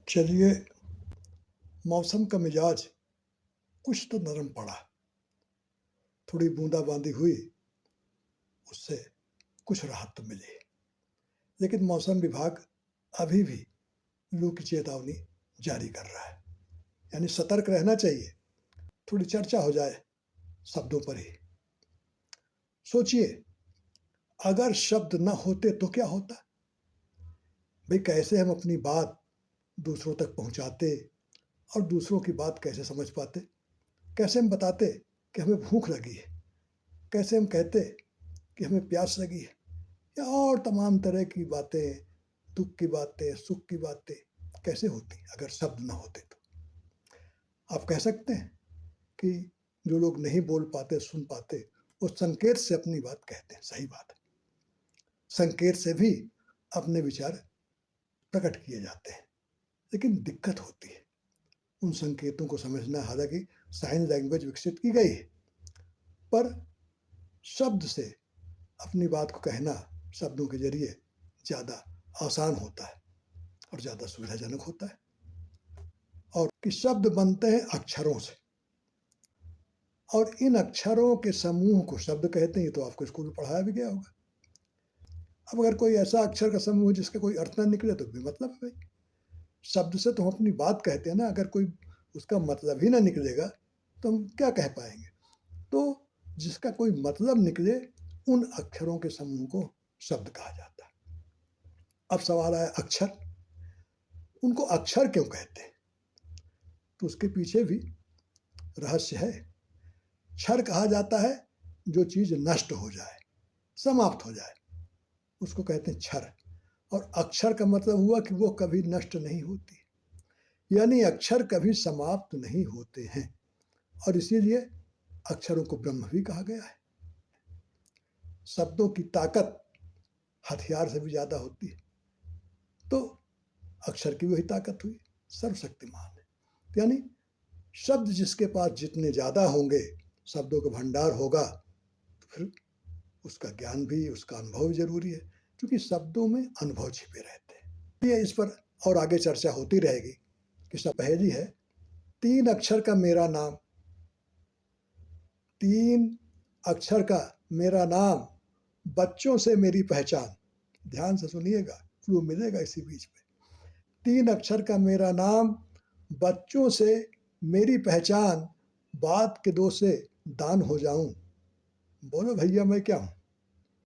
चलिए, मौसम का मिजाज कुछ तो नरम पड़ा, थोड़ी बूंदाबांदी हुई, उससे कुछ राहत तो मिली। लेकिन मौसम विभाग अभी भी लू की चेतावनी जारी कर रहा है, यानी सतर्क रहना चाहिए। थोड़ी चर्चा हो जाए शब्दों पर ही। सोचिए, अगर शब्द न होते तो क्या होता? भाई, कैसे हम अपनी बात दूसरों तक पहुंचाते और दूसरों की बात कैसे समझ पाते? कैसे हम बताते कि हमें भूख लगी है? कैसे हम कहते कि हमें प्यास लगी है? या और तमाम तरह की बातें, दुख की बातें, सुख की बातें कैसे होती अगर शब्द ना होते तो? आप कह सकते हैं कि जो लोग नहीं बोल पाते, सुन पाते, वो संकेत से अपनी बात कहते हैं। सही बात है, संकेत से भी अपने विचार प्रकट किए जाते हैं। लेकिन दिक्कत होती है उन संकेतों को समझना। हालांकि साइन लैंग्वेज विकसित की गई है, पर शब्द से अपनी बात को कहना शब्दों के जरिए ज़्यादा आसान होता है और ज़्यादा सुविधाजनक होता है। और कि शब्द बनते हैं अक्षरों से, और इन अक्षरों के समूह को शब्द कहते हैं। ये तो आपको स्कूल में पढ़ाया भी गया होगा। अब अगर कोई ऐसा अक्षर का समूह है जिसका कोई अर्थ ना निकले तो भी मतलब है भाई। शब्द से तो हम अपनी बात कहते हैं ना, अगर कोई उसका मतलब ही ना निकलेगा तो हम क्या कह पाएंगे? तो जिसका कोई मतलब निकले, उन अक्षरों के समूह को शब्द कहा जाता है। अब सवाल आया अक्षर, उनको अक्षर क्यों कहते हैं? तो उसके पीछे भी रहस्य है। क्षर कहा जाता है जो चीज नष्ट हो जाए, समाप्त हो जाए, उसको कहते हैं क्षर। और अक्षर का मतलब हुआ कि वो कभी नष्ट नहीं होती, यानी अक्षर कभी समाप्त नहीं होते हैं। और इसीलिए अक्षरों को ब्रह्म भी कहा गया है। शब्दों की ताकत हथियार से भी ज्यादा होती है, तो अक्षर की वही ताकत हुई, सर्वशक्तिमान है। यानी शब्द जिसके पास जितने ज्यादा होंगे, शब्दों का भंडार होगा, तो फिर उसका ज्ञान भी, उसका अनुभव जरूरी है, क्योंकि शब्दों में अनुभव छिपे रहते हैं। ये इस पर और आगे चर्चा होती रहेगी कि सब पहेली है, 3 अक्षर का मेरा नाम, 3 अक्षर का मेरा नाम, बच्चों से मेरी पहचान। ध्यान से सुनिएगा, क्लू मिलेगा इसी बीच में। 3 अक्षर का मेरा नाम, बच्चों से मेरी पहचान, बात के दोष से दान हो जाऊं। बोलो भैया, मैं क्या हूं?